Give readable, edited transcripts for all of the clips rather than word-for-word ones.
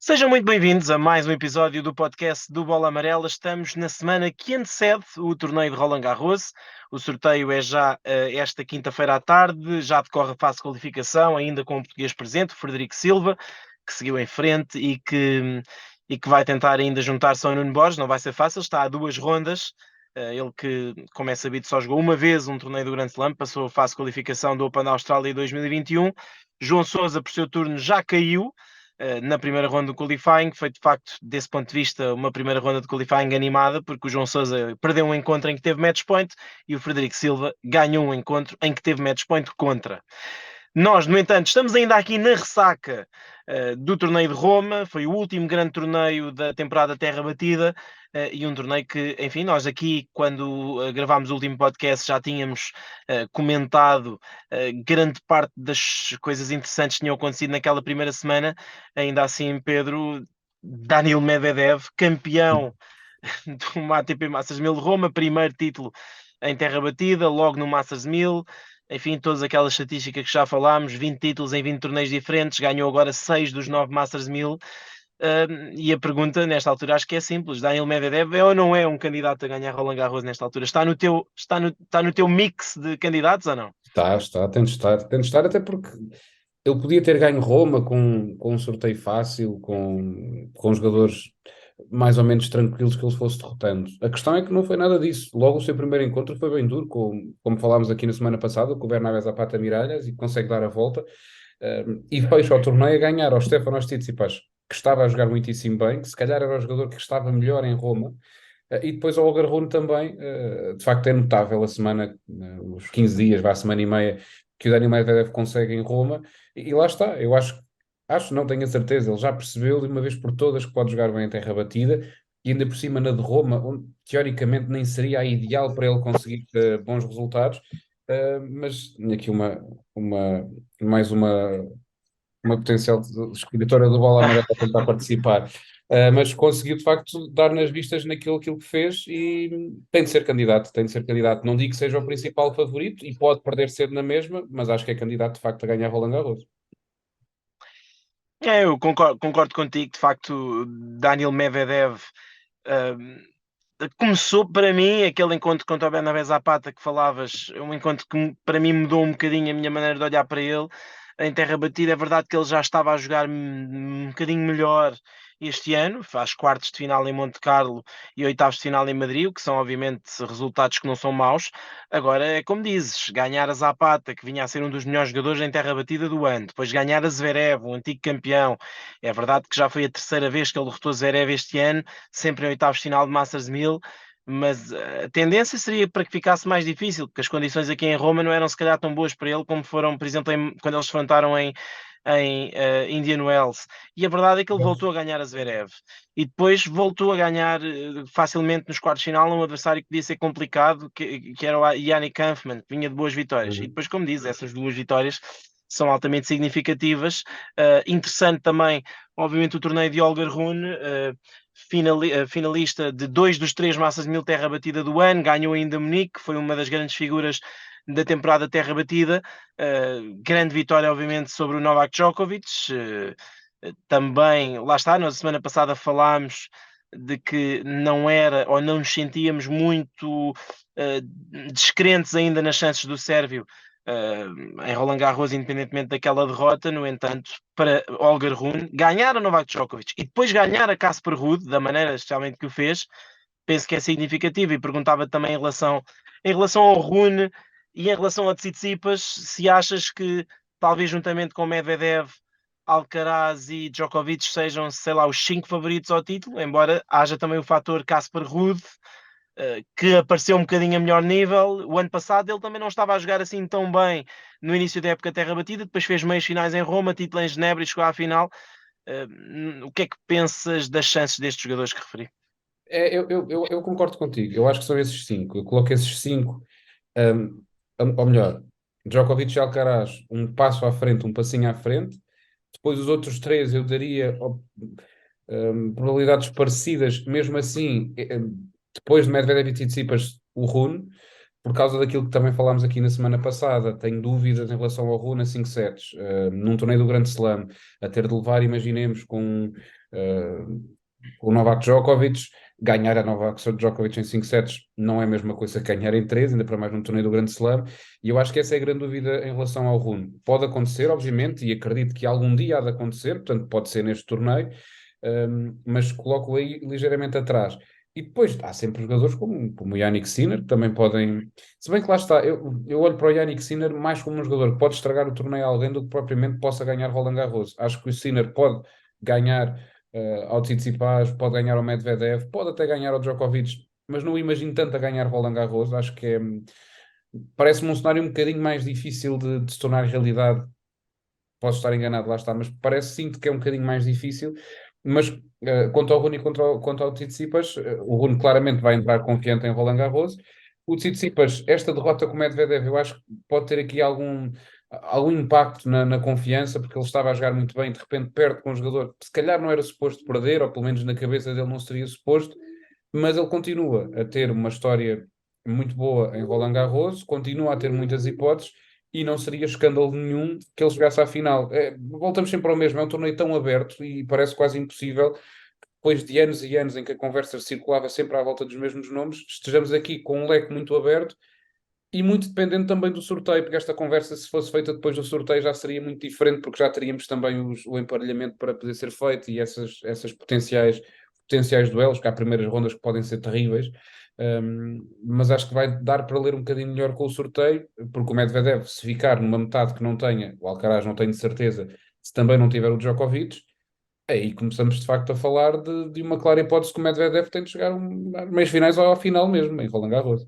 Sejam muito bem-vindos a mais um episódio do podcast do Bola Amarela. Estamos na semana que antecede o torneio de Roland Garros. O sorteio é já esta quinta-feira à tarde, já decorre a fase de qualificação, ainda com o português presente, o Frederico Silva, que seguiu em frente e que vai tentar ainda juntar-se ao Nuno Borges. Não vai ser fácil, está a duas rondas. Ele que, como é sabido, só jogou uma vez um torneio do Grand Slam, passou a fase de qualificação do Open da Austrália 2021. João Sousa, por seu turno, já caiu na primeira ronda do qualifying. Foi de facto, desse ponto de vista, uma primeira ronda de qualifying animada, porque o João Sousa perdeu um encontro em que teve match point e o Frederico Silva ganhou um encontro em que teve match point contra. Nós, no entanto, estamos ainda aqui na ressaca do torneio de Roma. Foi o último grande torneio da temporada Terra Batida, e um torneio que, enfim, nós aqui, quando gravámos o último podcast, já tínhamos comentado grande parte das coisas interessantes que tinham acontecido naquela primeira semana. Ainda assim, Pedro, Daniil Medvedev, campeão do ATP Masters 1000 de Roma, primeiro título em terra batida, logo no Masters 1000. Enfim, todas aquelas estatísticas que já falámos, 20 títulos em 20 torneios diferentes, ganhou agora 6 dos 9 Masters 1000. E a pergunta nesta altura acho que é simples: Daniil Medvedev é ou não é um candidato a ganhar Roland Garros nesta altura? Está no teu mix de candidatos ou não? Está, tem de estar, até porque ele podia ter ganho Roma com um sorteio fácil, com jogadores mais ou menos tranquilos que ele fosse derrotando. A questão é que não foi nada disso. Logo o seu primeiro encontro foi bem duro, como falámos aqui na semana passada, com o Bernabé Zapata Miralhas, e consegue dar a volta. E fecha o torneio a ganhar ao Stefanos Tsitsipas, que estava a jogar muitíssimo bem, que se calhar era o jogador que estava melhor em Roma. E depois ao Algarrono também, de facto é notável a semana, os 15 dias, vá, a semana e meia, que o Dani Medvedev consegue em Roma, e lá está. Eu acho, não tenho a certeza, ele já percebeu de uma vez por todas que pode jogar bem em terra batida, e ainda por cima na de Roma, onde teoricamente nem seria a ideal para ele conseguir bons resultados. Mas tenho aqui mais uma potencial escritora do Bola Amarela a tentar participar. Mas conseguiu de facto dar nas vistas aquilo que fez, e tem de ser candidato, tem de ser candidato. Não digo que seja o principal favorito e pode perder cedo na mesma, mas acho que é candidato de facto a ganhar Roland Garros. Eu concordo contigo. De facto, Daniil Medvedev começou para mim aquele encontro contra o Bernabé Zapata que falavas, é um encontro que para mim mudou um bocadinho a minha maneira de olhar para ele. Em terra batida, é verdade que ele já estava a jogar um bocadinho melhor este ano, faz quartos de final em Monte Carlo e oitavos de final em Madrid, o que são obviamente resultados que não são maus. Agora é como dizes, ganhar a Zapata, que vinha a ser um dos melhores jogadores em terra batida do ano, depois ganhar a Zverev, o antigo campeão. É verdade que já foi a terceira vez que ele derrotou Zverev este ano, sempre em oitavos de final de Masters 1000, mas a tendência seria para que ficasse mais difícil, porque as condições aqui em Roma não eram se calhar tão boas para ele como foram, por exemplo, quando eles se enfrentaram em Indian Wells. E a verdade é que ele voltou a ganhar a Zverev e depois voltou a ganhar facilmente nos quartos de final a um adversário que podia ser complicado, que era o Yannick Kampfmann, que vinha de boas vitórias. E Uhum. depois, como diz, essas duas vitórias são altamente significativas. Interessante também, obviamente, o torneio de Holger Rune, finalista de dois dos três massas de mil terra batida do ano, ganhou ainda Munique, foi uma das grandes figuras da temporada terra batida. Grande vitória, obviamente, sobre o Novak Djokovic. Também, lá está, na semana passada falámos de que não era ou não nos sentíamos muito descrentes ainda nas chances do Sérvio em Roland Garros, independentemente daquela derrota. No entanto, para Holger Rune ganhar a Novak Djokovic e depois ganhar a Casper Ruud da maneira especialmente que o fez, penso que é significativo. E perguntava também em relação ao Rune e em relação a Tsitsipas, se achas que talvez juntamente com Medvedev, Alcaraz e Djokovic sejam, sei lá, os cinco favoritos ao título, embora haja também o fator Casper Ruud, que apareceu um bocadinho a melhor nível. O ano passado ele também não estava a jogar assim tão bem no início da época terra batida, depois fez meios finais em Roma, título em Genebra e chegou à final. O que é que pensas das chances destes jogadores que referi? Eu concordo contigo, eu acho que são esses cinco. Eu coloco esses cinco, um, ou melhor, Djokovic e Alcaraz, um passo à frente, um passinho à frente. Depois os outros três eu daria probabilidades parecidas, mesmo assim, depois de Medvedev e Tsitsipas, o Rune, por causa daquilo que também falámos aqui na semana passada. Tenho dúvidas em relação ao Rune a 5 sets, num torneio do Grande Slam, a ter de levar, imaginemos, com O Novak Djokovic, ganhar a Novak Djokovic em 5 sets não é a mesma coisa que ganhar em 3, ainda para mais num torneio do Grande Slam, e eu acho que essa é a grande dúvida em relação ao Rune. Pode acontecer, obviamente, e acredito que algum dia há de acontecer, portanto pode ser neste torneio, mas coloco aí ligeiramente atrás. E depois há sempre jogadores como o Yannick Sinner, que também podem. Se bem que lá está, eu olho para o Yannick Sinner mais como um jogador que pode estragar o torneio a alguém do que propriamente possa ganhar Roland Garros. Acho que o Sinner pode ganhar ao Tsitsipas, pode ganhar ao Medvedev, pode até ganhar ao Djokovic, mas não o imagino tanto a ganhar Roland Garros. Acho que parece-me um cenário um bocadinho mais difícil de se tornar realidade. Posso estar enganado, lá está, mas parece sinto que é um bocadinho mais difícil. Mas quanto ao Rune e quanto ao Tsitsipas, o Rune claramente vai entrar confiante em Roland Garros. O Tsitsipas, esta derrota com o Medvedev, eu acho que pode ter aqui algum impacto na confiança, porque ele estava a jogar muito bem, de repente perde com um jogador que se calhar não era suposto perder, ou pelo menos na cabeça dele não seria suposto, mas ele continua a ter uma história muito boa em Roland Garros, continua a ter muitas hipóteses e não seria escândalo nenhum que ele chegasse à final. Voltamos sempre ao mesmo, é um torneio tão aberto e parece quase impossível, depois de anos e anos em que a conversa circulava sempre à volta dos mesmos nomes, estejamos aqui com um leque muito aberto e muito dependente também do sorteio, porque esta conversa, se fosse feita depois do sorteio, já seria muito diferente, porque já teríamos também o emparelhamento para poder ser feito e essas potenciais duelos, que há primeiras rondas que podem ser terríveis. Mas acho que vai dar para ler um bocadinho melhor com o sorteio, porque o Medvedev, se ficar numa metade que não tenha, o Alcaraz não tenho de certeza, se também não tiver o Djokovic, aí começamos de facto a falar de uma clara hipótese que o Medvedev tem de chegar a meias finais ou à final mesmo, em Roland Garros.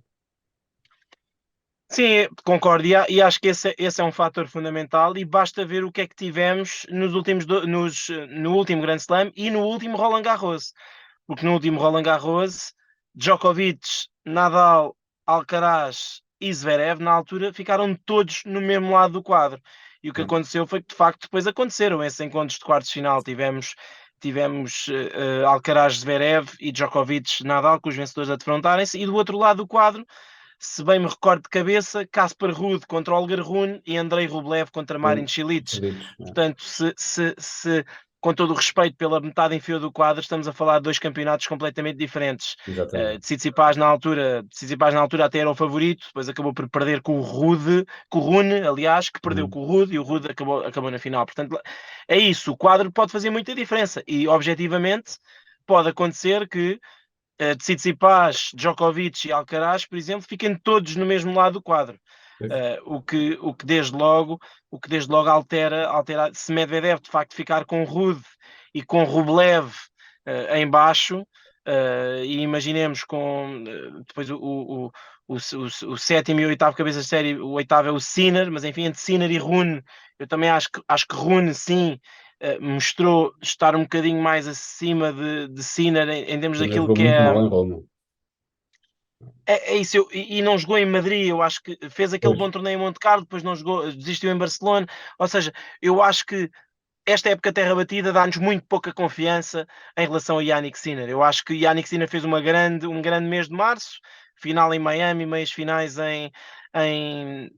Sim, concordo, e acho que esse é um fator fundamental, e basta ver o que é que tivemos nos últimos no último Grand Slam e no último Roland Garros, porque no último Roland Garros, Djokovic, Nadal, Alcaraz e Zverev, na altura, ficaram todos no mesmo lado do quadro. E o que aconteceu foi que, de facto, depois aconteceram esses encontros de quartos de final. Tivemos Alcaraz, Zverev e Djokovic, Nadal, com os vencedores a defrontarem-se, e do outro lado do quadro, se bem me recordo de cabeça, Casper Ruud contra Holger Rune e Andrei Rublev contra Marin Cilic. Acredites, Portanto, com todo o respeito pela metade inferior do quadro, estamos a falar de dois campeonatos completamente diferentes. exatamente. Tsitsipas na altura até era o favorito, depois acabou por perder com o Rune, aliás, que perdeu Uhum. com o Ruud, e o Ruud acabou na final. Portanto, é isso, o quadro pode fazer muita diferença, e objetivamente pode acontecer que Tsitsipas, Djokovic e Alcaraz, por exemplo, fiquem todos no mesmo lado do quadro. O que desde logo altera se Medvedev de facto ficar com Ruud e com Rublev em baixo, e imaginemos depois o sétimo e o oitavo cabeça de série, o oitavo é o Sinner, mas enfim, entre Sinner e Rune, eu também acho que Rune sim mostrou estar um bocadinho mais acima de Sinner em termos Ainda daquilo jogou que muito é. mal em Roma. É isso, e não jogou em Madrid, eu acho que fez aquele Pois. bom torneio em Monte Carlo, depois não jogou, desistiu em Barcelona. Ou seja, eu acho que esta época terra batida dá-nos muito pouca confiança em relação a Yannick Sinner. Eu acho que Yannick Sinner fez um grande mês de março, final em Miami, meias finais em, em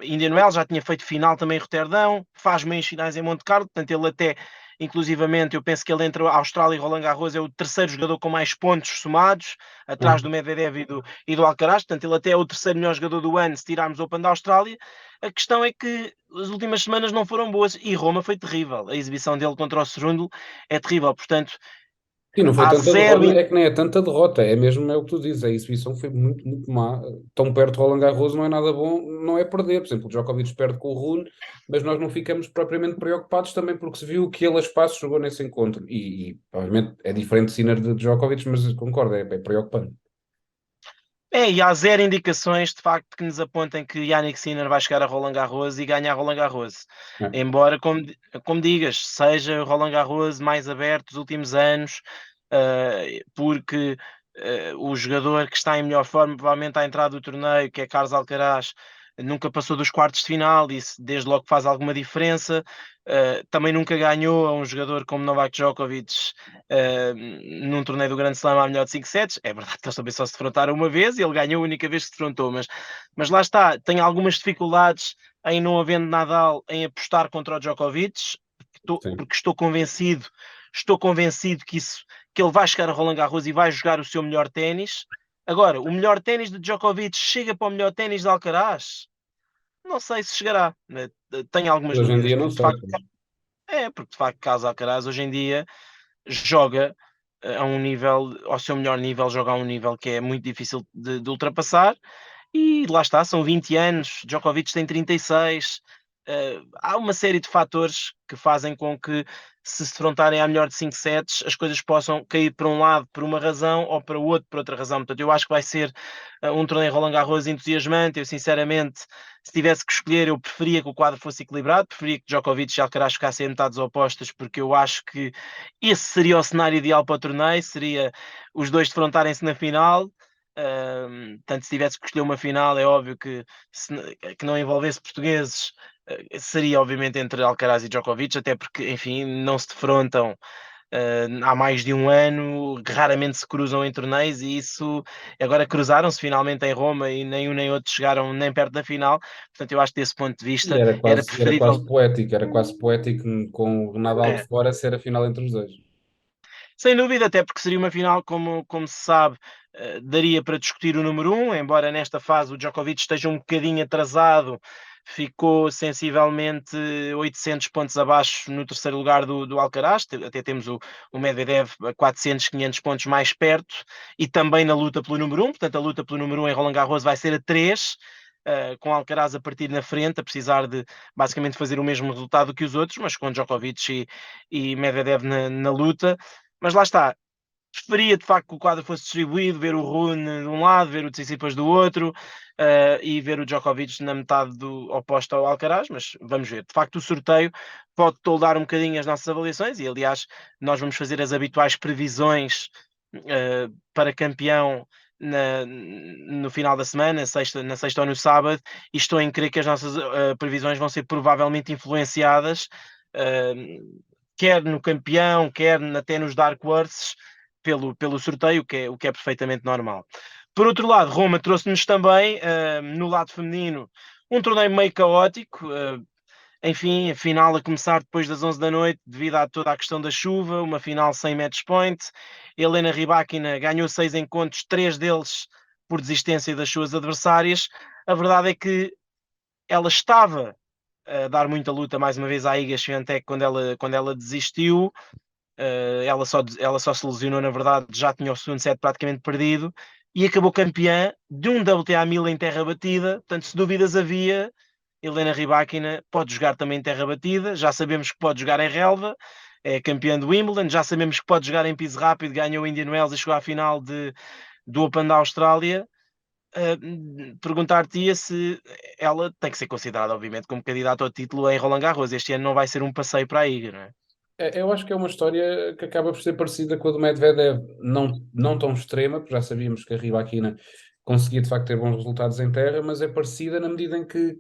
Indian Wells, já tinha feito final também em Roterdão, faz meias finais em Monte Carlo, portanto ele até, inclusivamente, eu penso que ele entre a Austrália e Roland Garros é o terceiro jogador com mais pontos somados, Ah, atrás do Medvedev e do Alcaraz, portanto ele até é o terceiro melhor jogador do ano se tirarmos o Open da Austrália. A questão é que as últimas semanas não foram boas e Roma foi terrível. A exibição dele contra o Cerúndolo é terrível. Portanto, e não foi há tanta zero. derrota, é que nem é tanta derrota, é mesmo é o que tu dizes, a exibição foi muito, muito má. Tão perto de Roland Garros não é nada bom, não é perder. Por exemplo, o Djokovic perde com o Rune, mas nós não ficamos propriamente preocupados também porque se viu que ele a espaços jogou nesse encontro. Obviamente é diferente de Sinner de Djokovic, mas concordo, é preocupante. E há zero indicações de facto que nos apontem que Yannick Sinner vai chegar a Roland Garros e ganhar Roland Garros. É. Embora, como digas, seja o Roland Garros mais aberto dos últimos anos, porque o jogador que está em melhor forma, provavelmente à entrada do torneio, que é Carlos Alcaraz, nunca passou dos quartos de final, isso desde logo faz alguma diferença. Também nunca ganhou a um jogador como Novak Djokovic num torneio do Grande Slam a melhor de 5 sets. É verdade que eles também só se defrontaram uma vez e ele ganhou a única vez que se defrontou, mas lá está, tem algumas dificuldades em não havendo Nadal em apostar contra o Djokovic, Sim. porque estou convencido estou convencido que ele vai chegar a Roland Garros e vai jogar o seu melhor ténis. Agora, o melhor ténis de Djokovic chega para o melhor ténis de Alcaraz? Não sei se chegará, né? Tenho algumas Hoje em dúvidas, dia não porque de sei. facto, Carlos Alcaraz hoje em dia joga a um nível, ao seu melhor nível, joga a um nível que é muito difícil de ultrapassar. E lá está, são 20 anos, Djokovic tem 36. Há uma série de fatores que fazem com que, se defrontarem à melhor de 5 sets, as coisas possam cair para um lado por uma razão ou para o outro por outra razão. Portanto, eu acho que vai ser um torneio Roland Garros entusiasmante. Eu, sinceramente, se tivesse que escolher, eu preferia que o quadro fosse equilibrado, preferia que Djokovic e Alcaraz ficassem a metades opostas, porque eu acho que esse seria o cenário ideal para o torneio, seria os dois defrontarem-se na final. Portanto, se tivesse que escolher uma final, é óbvio que não envolvesse portugueses, seria obviamente entre Alcaraz e Djokovic, até porque, enfim, não se defrontam há mais de um ano, raramente se cruzam em torneios e isso agora cruzaram-se finalmente em Roma e nem um nem outro chegaram nem perto da final. Portanto, eu acho que desse ponto de E vista era preferível. era quase poético com o Nadal de É, fora ser a final entre os dois. sem dúvida, até porque seria uma final, como se sabe, daria para discutir o número um, embora nesta fase o Djokovic esteja um bocadinho atrasado, ficou sensivelmente 800 pontos abaixo no terceiro lugar do Alcaraz, até temos o Medvedev a 400, 500 pontos mais perto, e também na luta pelo número um, portanto a luta pelo número um em Roland Garros vai ser a 3, com Alcaraz a partir na frente, a precisar de basicamente fazer o mesmo resultado que os outros, mas com Djokovic e Medvedev na luta. Mas lá está, preferia de facto que o quadro fosse distribuído, ver o Rune de um lado, ver o Tsitsipas do outro, e ver o Djokovic na metade oposta ao Alcaraz, mas vamos ver. De facto, o sorteio pode toldar um bocadinho as nossas avaliações e, aliás, nós vamos fazer as habituais previsões para campeão no final da semana, na sexta ou no sábado, e estou em crer que as nossas previsões vão ser provavelmente influenciadas, quer no campeão, quer até nos Dark Horses, pelo sorteio, o que é perfeitamente normal. Por outro lado, Roma trouxe-nos também, no lado feminino, um torneio meio caótico. Enfim, a final a começar depois das 11 da noite, devido a toda a questão da chuva, uma final sem match point. Helena Rybakina ganhou 6 encontros, 3 deles por desistência das suas adversárias. A verdade é que ela estava a dar muita luta mais uma vez à Iga Swiatek quando ela desistiu. Ela só se lesionou, na verdade, já tinha o segundo set praticamente perdido e acabou campeã de um WTA 1000 em terra batida. Portanto, se dúvidas havia, Helena Rybakina pode jogar também em terra batida. Já sabemos que pode jogar em relva, é campeã de Wimbledon. Já sabemos que pode jogar em piso rápido, ganhou o Indian Wells e chegou à final do Open da Austrália. Perguntar-te se ela tem que ser considerada, obviamente, como candidata ao título em Roland Garros. Este ano não vai ser um passeio para a Iga, não é? Eu acho que é uma história que acaba por ser parecida com a do Medvedev, não tão extrema, porque já sabíamos que a Rybakina conseguia de facto ter bons resultados em terra, mas é parecida na medida em que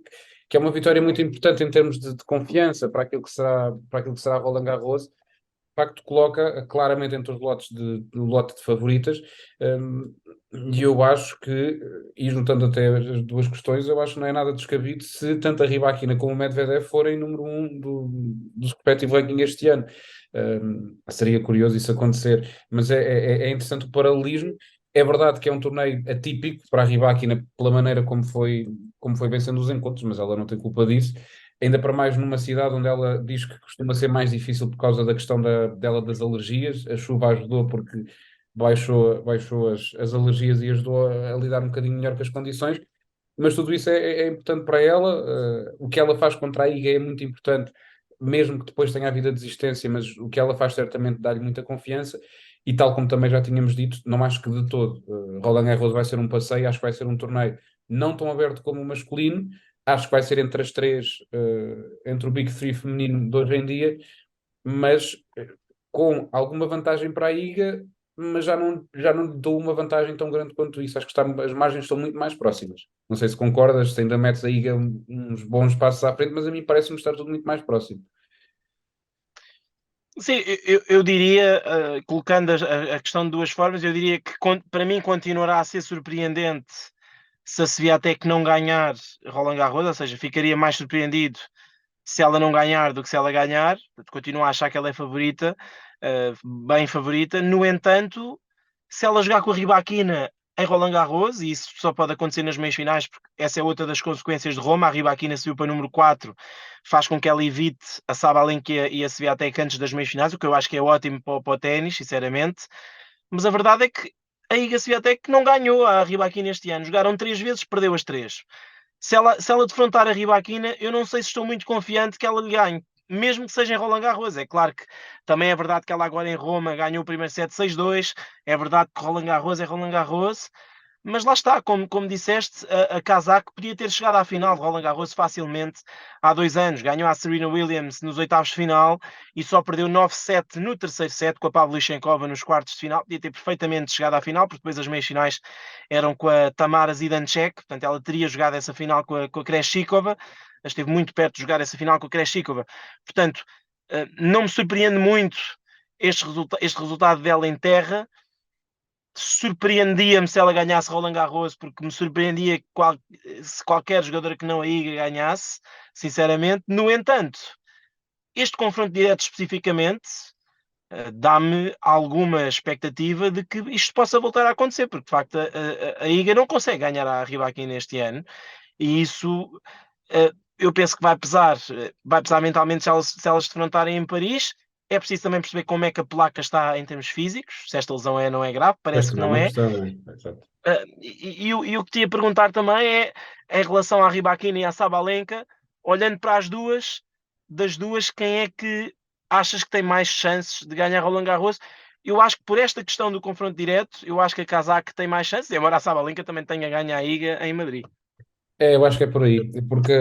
é uma vitória muito importante em termos de confiança para aquilo que será Roland Garros. Facto coloca claramente entre os lotes no lote de favoritas, um, e eu acho que, e juntando até as duas questões, eu acho que não é nada descabido se tanto a Rybakina como o Medvedev forem número um do respectivo ranking este ano. Seria curioso isso acontecer, mas é interessante o paralelismo. É verdade que é um torneio atípico para a Rybakina pela maneira como foi vencendo os encontros, mas ela não tem culpa disso, ainda para mais numa cidade onde ela diz que costuma ser mais difícil por causa da questão dela das alergias. A chuva ajudou porque baixou as alergias e ajudou a lidar um bocadinho melhor com as condições, mas tudo isso é importante para ela. O que ela faz contra a IGA é muito importante, mesmo que depois tenha havido a desistência, mas o que ela faz certamente dá-lhe muita confiança. E tal como também já tínhamos dito, não acho que de todo Roland Garros vai ser um passeio, acho que vai ser um torneio não tão aberto como o masculino. Acho que vai ser entre as três, entre o Big Three feminino de hoje em dia, mas com alguma vantagem para a IGA, mas já não lhe dou uma vantagem tão grande quanto isso. Acho que as margens estão muito mais próximas. Não sei se concordas, se ainda metes a IGA uns bons passos à frente, mas a mim parece-me estar tudo muito mais próximo. Sim, eu diria, colocando a questão de duas formas, eu diria que para mim continuará a ser surpreendente se a Swiatek não ganhar Roland Garros, ou seja, ficaria mais surpreendido se ela não ganhar do que se ela ganhar. Portanto, continuo a achar que ela é favorita, bem favorita. No entanto, se ela jogar com a Rybakina em Roland Garros, e isso só pode acontecer nas meias finais, porque essa é outra das consequências de Roma, a Rybakina subiu para número 4, faz com que ela evite a Sabalenka e a Swiatek antes das meias finais, o que eu acho que é ótimo para o ténis, sinceramente. Mas a verdade é que a Iga Swiatek não ganhou a Rybakina este ano. Jogaram 3 vezes, perdeu as 3. Se ela defrontar a Rybakina, eu não sei se estou muito confiante que ela lhe ganhe, mesmo que seja em Roland Garros. É claro que também é verdade que ela agora em Roma ganhou o primeiro set 6-2, é verdade que Roland Garros é Roland Garros, mas lá está, como disseste, a Kazakh podia ter chegado à final de Roland Garros facilmente há 2 anos. Ganhou a Serena Williams nos oitavos de final e só perdeu 9-7 no terceiro set com a Pavlyuchenkova nos quartos de final. Podia ter perfeitamente chegado à final, porque depois as meias finais eram com a Tamara Zidansek, portanto ela teria jogado essa final com a Krejcikova. Esteve muito perto de jogar essa final com a Krejcikova. Portanto, não me surpreende muito este resultado dela em terra. Surpreendia-me se ela ganhasse Roland Garros, porque me surpreendia se qualquer jogador que não a Iga ganhasse, sinceramente. No entanto, este confronto direto especificamente dá-me alguma expectativa de que isto possa voltar a acontecer, porque de facto a Iga não consegue ganhar a Rybakina neste ano, e isso eu penso que vai pesar mentalmente se elas se defrontarem em Paris. É preciso também perceber como é que a placa está em termos físicos, se esta lesão é ou não é grave, Pois parece que também é não uma é. questão, não é? Exato. E o que te ia perguntar também é em relação à Rybakina e à Sabalenka, olhando para as duas, das duas, quem é que achas que tem mais chances de ganhar Roland Garros? Eu acho que por esta questão do confronto direto, eu acho que a Kazakh tem mais chances, embora a Sabalenka também tenha ganho a Iga em Madrid. É, eu acho que é por aí, porque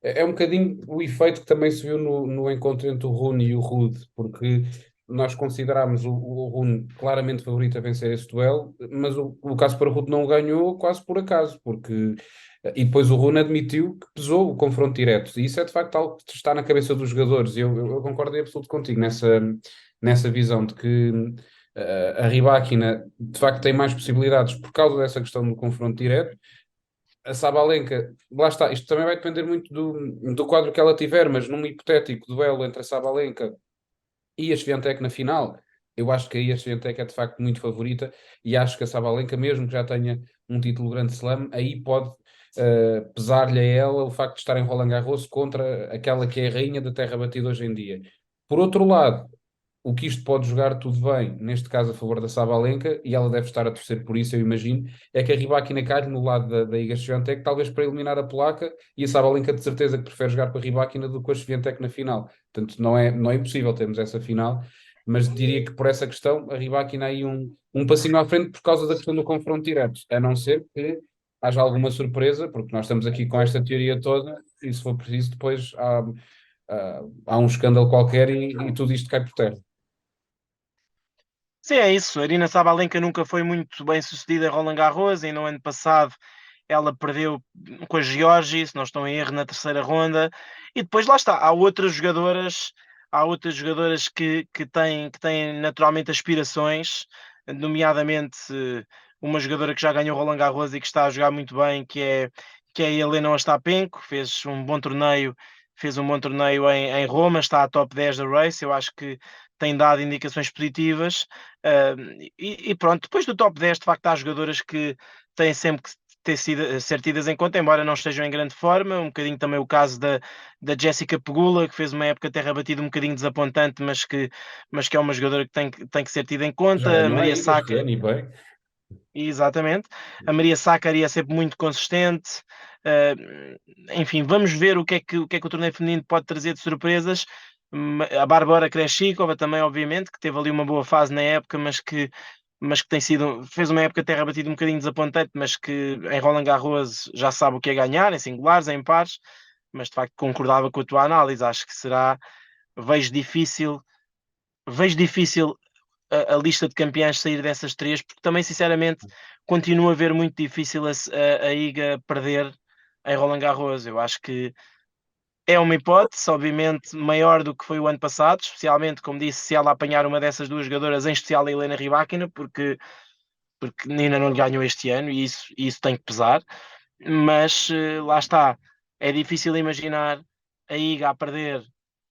é um bocadinho o efeito que também se viu no encontro entre o Rune e o Rude, porque nós considerámos o Rune claramente favorito a vencer esse duelo, mas o Casper Ruud não o ganhou quase por acaso, porque e depois o Rune admitiu que pesou o confronto direto, e isso é de facto algo que está na cabeça dos jogadores, e eu concordo em absoluto contigo nessa visão de que a Rybakina de facto tem mais possibilidades por causa dessa questão do confronto direto. A Sabalenka, lá está, isto também vai depender muito do quadro que ela tiver, mas num hipotético duelo entre a Sabalenka e a Swiatek na final, eu acho que aí a Swiatek é de facto muito favorita e acho que a Sabalenka, mesmo que já tenha um título Grande Slam, aí pode pesar-lhe a ela o facto de estar em Roland Garros contra aquela que é a rainha da terra batida hoje em dia. Por outro lado, o que isto pode jogar tudo bem, neste caso a favor da Sabalenka, e ela deve estar a torcer por isso, eu imagino, é que a Rybakina cai no lado da Iga Swiatek, talvez para eliminar a polaca, e a Sabalenka de certeza que prefere jogar com a Rybakina do que com a Swiatek na final. Portanto, não é impossível termos essa final, mas diria que por essa questão, a Rybakina aí um passinho à frente por causa da questão do confronto direto, a não ser que haja alguma surpresa, porque nós estamos aqui com esta teoria toda, e se for preciso, depois há um escândalo qualquer e tudo isto cai por terra. Sim, é isso. A Arina Sabalenka nunca foi muito bem sucedida em Roland Garros, e no ano passado ela perdeu com a Geórgia, se não estou em erro, na terceira ronda. E depois lá está, há outras jogadoras que têm naturalmente aspirações, nomeadamente uma jogadora que já ganhou Roland Garros e que está a jogar muito bem, que é a Helena Ostapenko, fez um bom torneio em Roma, está a top 10 da Race. Eu acho que tem dado indicações positivas. E pronto, depois do top 10, de facto, há jogadoras que têm sempre que ser tidas em conta, embora não estejam em grande forma. Um bocadinho também o caso da Jessica Pegula, que fez uma época terra batida um bocadinho desapontante, mas que é uma jogadora que tem que ser tida em Já conta. A ganhou a Maria Iga este Saca, ano e bem. exatamente. A Maria Sakkari é sempre muito consistente. Enfim, vamos ver o que é que o torneio feminino pode trazer de surpresas. A Bárbara Krejcikova também, obviamente, que teve ali uma boa fase na época, mas que fez uma época terra batida um bocadinho desapontante, mas que em Roland Garros já sabe o que é ganhar, em singulares, em pares. Mas de facto concordava com a tua análise. Acho que vejo difícil, vejo difícil a lista de campeãs sair dessas três, porque também, sinceramente, continuo a ver muito difícil a Iga perder em Roland Garros. Eu acho que é uma hipótese, obviamente, maior do que foi o ano passado, especialmente, como disse, se ela apanhar uma dessas duas jogadoras, em especial a Helena Rybakina, porque Nina não lhe ganhou este ano e isso tem que pesar. Mas lá está, é difícil imaginar a Iga a perder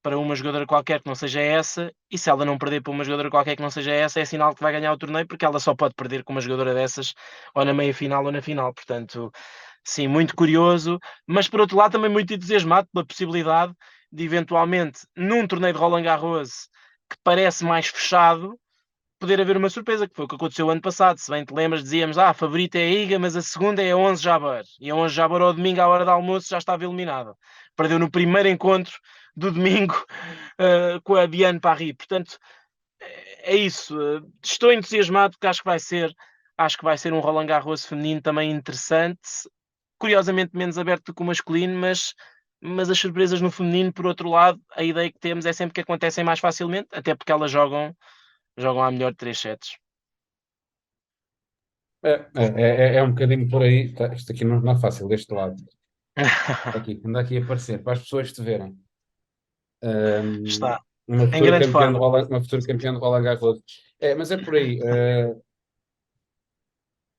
para uma jogadora qualquer que não seja essa, e se ela não perder para uma jogadora qualquer que não seja essa, é sinal que vai ganhar o torneio, porque ela só pode perder com uma jogadora dessas, ou na meia-final ou na final. Portanto, sim, muito curioso, mas por outro lado também muito entusiasmado pela possibilidade de eventualmente, num torneio de Roland Garros que parece mais fechado, poder haver uma surpresa, que foi o que aconteceu ano passado. Se bem te lembras, dizíamos, a favorita é a Iga, mas a segunda é a 11 Jabeur. E a 11 Jabeur ao domingo, à hora do almoço, já estava eliminada. Perdeu no primeiro encontro do domingo com a Diane Parry. Portanto, é isso. Estou entusiasmado porque acho que vai ser um Roland Garros feminino também interessante. Curiosamente menos aberto do que o masculino, mas as surpresas no feminino, por outro lado, a ideia que temos é sempre que acontecem mais facilmente, até porque elas jogam à melhor de 3 sets. É um bocadinho por aí. Tá, isto aqui não é fácil, deste lado. Aqui, anda aqui a aparecer, para as pessoas te verem. Está Uma em futura grande campeã de forma. Roland, uma futura campeã de Roland Garros. Mas é por aí.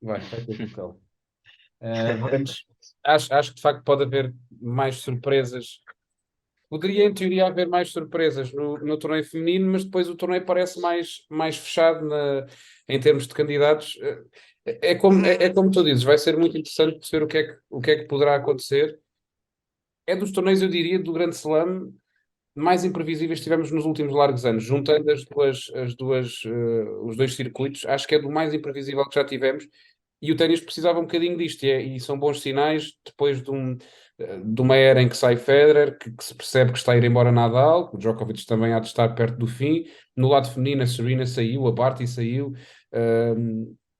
Vai ter que colo. Acho que de facto pode haver mais surpresas. Poderia, em teoria, haver mais surpresas no torneio feminino, mas depois o torneio parece mais fechado em termos de candidatos. É como tu dizes, vai ser muito interessante perceber o que é que poderá acontecer. É dos torneios, eu diria, do Grande Slam mais imprevisíveis que tivemos nos últimos largos anos, juntando os dois circuitos, acho que é do mais imprevisível que já tivemos. E o ténis precisava um bocadinho disto, e são bons sinais depois de uma era em que sai Federer, que se percebe que está a ir embora Nadal, o Djokovic também há de estar perto do fim. No lado feminino, a Serena saiu, a Barty saiu,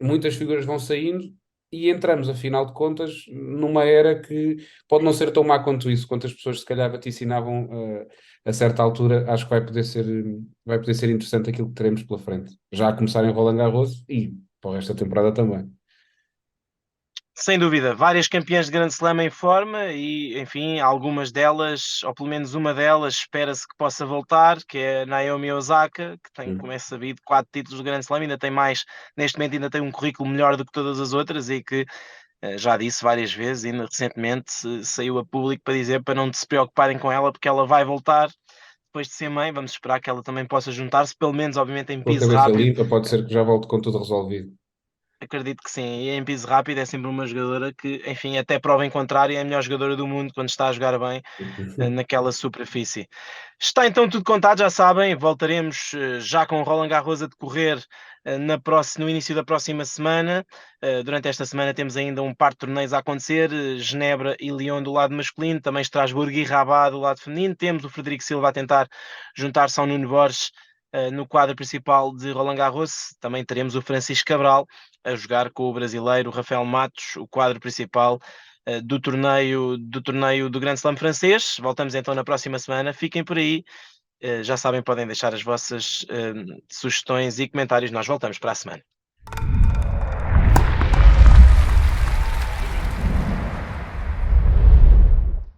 muitas figuras vão saindo, e entramos, afinal de contas, numa era que pode não ser tão má quanto isso, quanto as pessoas se calhar vaticinavam a certa altura. Acho que vai poder ser interessante aquilo que teremos pela frente. Já a começar em Roland Garros e para o resto da temporada também. Sem dúvida, várias campeãs de Grande Slam em forma e, enfim, algumas delas, ou pelo menos uma delas, espera-se que possa voltar, que é a Naomi Osaka, que tem, como é sabido, 4 títulos de Grande Slam, ainda tem mais, neste momento ainda tem um currículo melhor do que todas as outras e que já disse várias vezes, e ainda recentemente saiu a público para dizer para não se preocuparem com ela, porque ela vai voltar depois de ser mãe. Vamos esperar que ela também possa juntar-se, pelo menos, obviamente, em Com a piso cabeça rápido. limpa, pode ser que já volte com tudo resolvido. Acredito que sim, e em piso rápido é sempre uma jogadora que, enfim, até prova em contrário, é a melhor jogadora do mundo quando está a jogar bem naquela superfície. Está então tudo contado, já sabem, voltaremos já com o Roland Garros a decorrer no início da próxima semana. Durante esta semana temos ainda um par de torneios a acontecer, Genebra e Lyon do lado masculino, também Estrasburgo e Rabat do lado feminino. Temos o Frederico Silva a tentar juntar-se ao Nuno Borges no quadro principal de Roland Garros. Também teremos o Francisco Cabral a jogar com o brasileiro Rafael Matos, o quadro principal do torneio do Grande Slam francês. Voltamos então na próxima semana. Fiquem por aí. Já sabem, podem deixar as vossas sugestões e comentários. Nós voltamos para a semana.